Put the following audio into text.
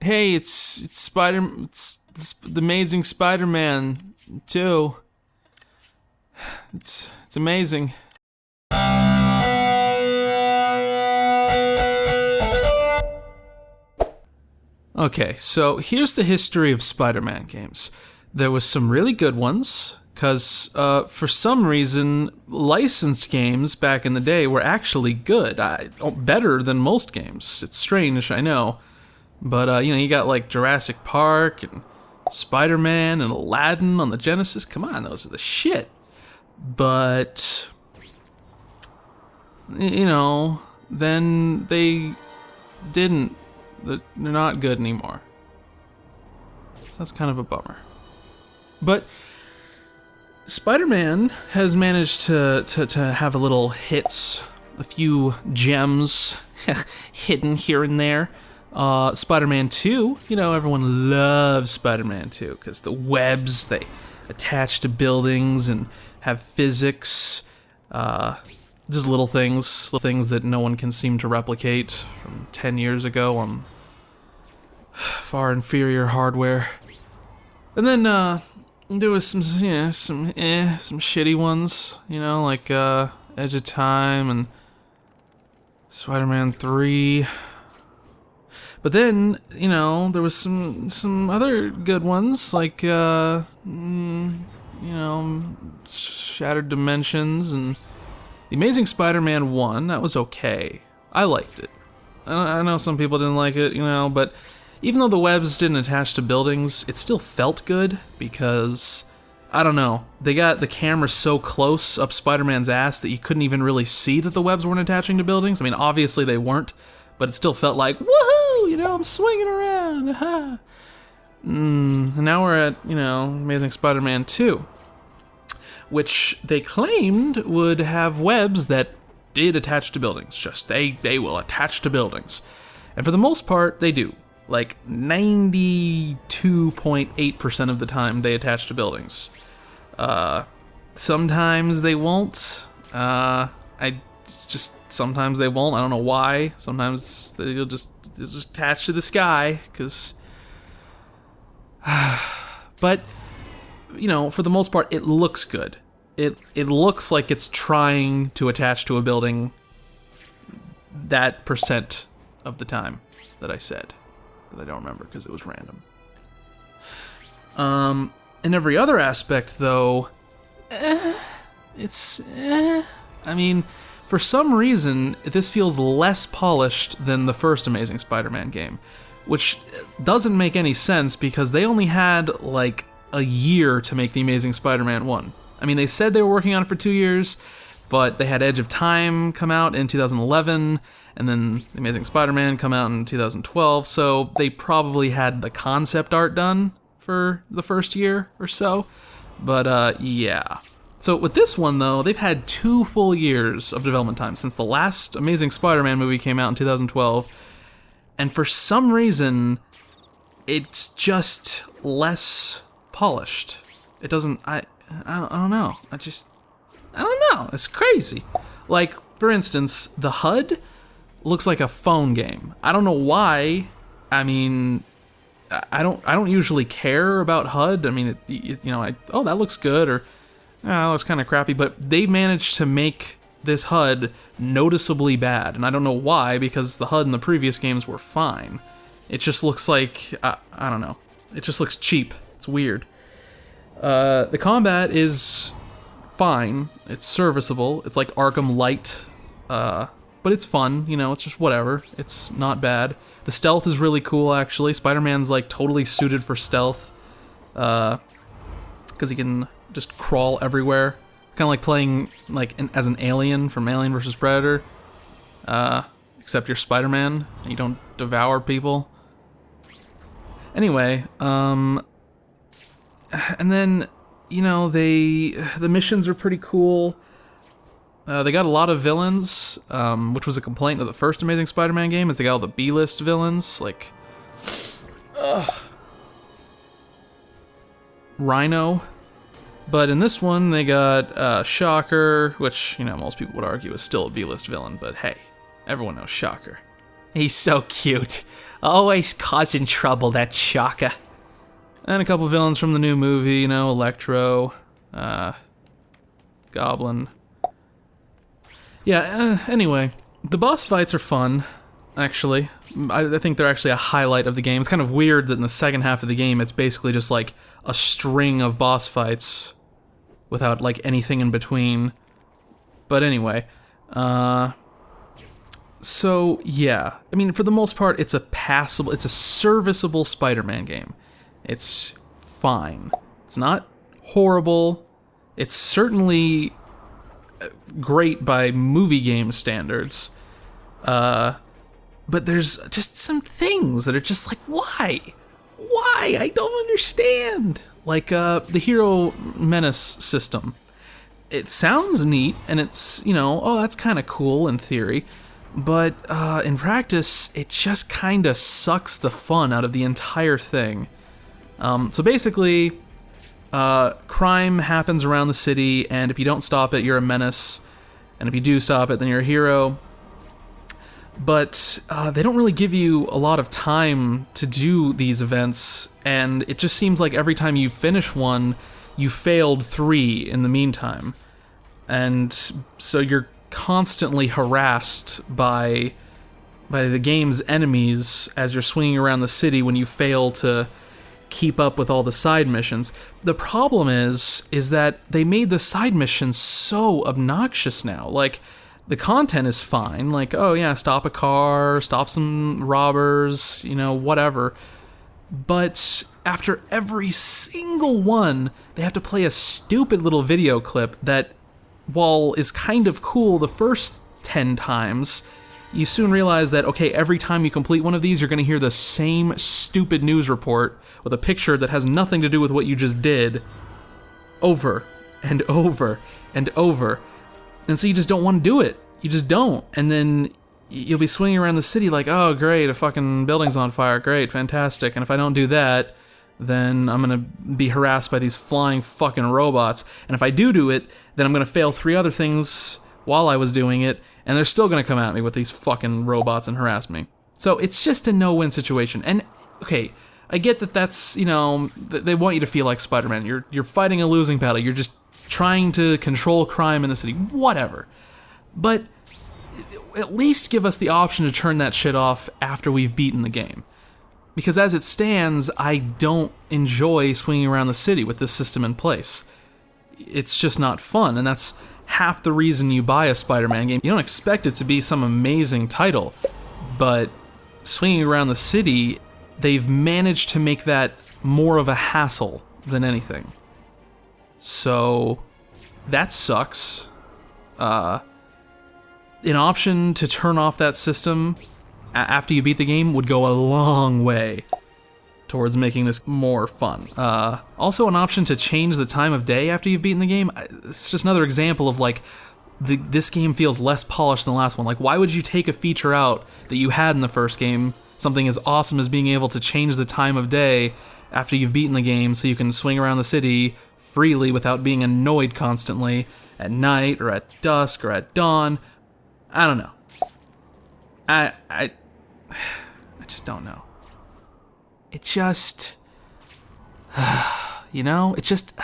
Hey, it's the Amazing Spider-Man 2. It's amazing. Okay, so here's the history of Spider-Man games. There was some really good ones, because for some reason, licensed games back in the day were actually good. Better than most games. It's strange, I know. But, you got like Jurassic Park and Spider-Man and Aladdin on the Genesis. Come on, those are the shit. But, then they didn't. They're not good anymore. So that's kind of a bummer. But Spider-Man has managed to have a little hits, a few gems hidden here and there. Spider-Man 2, everyone loves Spider-Man 2 because the webs, they attach to buildings and have physics. Just little things that no one can seem to replicate from 10 years ago on far inferior hardware. And then there was some shitty ones, like Edge of Time and Spider-Man 3. But then, there was some other good ones, like Shattered Dimensions and The Amazing Spider-Man 1. That was okay. I liked it. I know some people didn't like it, but even though the webs didn't attach to buildings, it still felt good because, I don't know, they got the camera so close up Spider-Man's ass that you couldn't even really see that the webs weren't attaching to buildings. I mean, obviously they weren't, but it still felt like, woohoo, I'm swinging around, aha. And now we're at, Amazing Spider-Man 2, which they claimed would have webs that did attach to buildings. Just, they will attach to buildings. And for the most part, they do. Like 92.8% of the time they attach to buildings. Sometimes they won't. Sometimes they won't. I don't know why. Sometimes they'll just attach to the sky, because. But, for the most part, it looks good. It looks like it's trying to attach to a building that percent of the time that I said. That I don't remember because it was random. In every other aspect, though, I mean, for some reason, this feels less polished than the first Amazing Spider-Man game, which doesn't make any sense because they only had, like, a year to make The Amazing Spider-Man 1. I mean, they said they were working on it for 2 years, but they had Edge of Time come out in 2011, and then The Amazing Spider-Man come out in 2012, so they probably had the concept art done for the first year or so. But, yeah. So with this one, though, they've had 2 full years of development time since the last Amazing Spider-Man movie came out in 2012, and for some reason, it's just less polished. It doesn't, I don't know. I don't know. It's crazy. Like, for instance, the HUD looks like a phone game. I don't know why. I mean, I don't usually care about HUD. I mean, that looks good, or that looks kind of crappy. But they managed to make this HUD noticeably bad, and I don't know why, because the HUD in the previous games were fine. It just looks like, I don't know. It just looks cheap. It's weird. The combat is fine. It's serviceable. It's like Arkham Light, but it's fun. It's just whatever. It's not bad. The stealth is really cool, actually. Spider-Man's like totally suited for stealth, because he can just crawl everywhere. Kind of like playing as an alien from Alien vs. Predator, except you're Spider-Man and you don't devour people. Anyway, and then, the missions are pretty cool. They got a lot of villains, which was a complaint of the first Amazing Spider-Man game, is they got all the B-list villains, like Rhino. But in this one, they got Shocker, which, most people would argue is still a B-list villain, but hey, everyone knows Shocker. He's so cute. Always causing trouble, that shocker. And a couple villains from the new movie, you know, Electro, Goblin. Yeah, anyway, the boss fights are fun, actually. I think they're actually a highlight of the game. It's kind of weird that in the second half of the game, it's basically just like a string of boss fights without like anything in between. But anyway, so yeah, I mean, for the most part, it's a serviceable Spider-Man game. It's fine. It's not horrible. It's certainly great by movie game standards. But there's just some things that are just like, why? Why? I don't understand. Like, the Hero Menace system. It sounds neat, and it's, you know, oh, that's kind of cool in theory. But in practice, it just kind of sucks the fun out of the entire thing. So basically, crime happens around the city, and if you don't stop it, you're a menace. And if you do stop it, then you're a hero. But they don't really give you a lot of time to do these events, and it just seems like every time you finish one, you failed 3 in the meantime. And so you're constantly harassed by the game's enemies as you're swinging around the city when you fail to keep up with all the side missions. The problem is that they made the side missions so obnoxious now. Like, the content is fine, like, oh yeah, stop a car, stop some robbers, you know, whatever. But after every single one, they have to play a stupid little video clip that, while is kind of cool the first 10 times, you soon realize that, okay, every time you complete one of these, you're going to hear the same stupid news report with a picture that has nothing to do with what you just did over and over and over. And so you just don't want to do it. You just don't. And then you'll be swinging around the city like, oh, great, a fucking building's on fire. Great, fantastic. And if I don't do that, then I'm going to be harassed by these flying fucking robots. And if I do it, then I'm going to fail 3 other things while I was doing it, and they're still going to come at me with these fucking robots and harass me. So it's just a no-win situation. And, okay, I get that that's, you know, they want you to feel like Spider-Man. You're fighting a losing battle. You're just trying to control crime in the city. Whatever. But at least give us the option to turn that shit off after we've beaten the game. Because as it stands, I don't enjoy swinging around the city with this system in place. It's just not fun, and that's half the reason you buy a Spider-Man game. You don't expect it to be some amazing title, but swinging around the city, they've managed to make that more of a hassle than anything. So, that sucks. An option to turn off that system after you beat the game would go a long way towards making this more fun. Also, an option to change the time of day after you've beaten the game. It's just another example of, like, this game feels less polished than the last one. Like, why would you take a feature out that you had in the first game, something as awesome as being able to change the time of day after you've beaten the game so you can swing around the city freely without being annoyed constantly at night or at dusk or at dawn? I don't know. I just don't know. It just, you know, it just,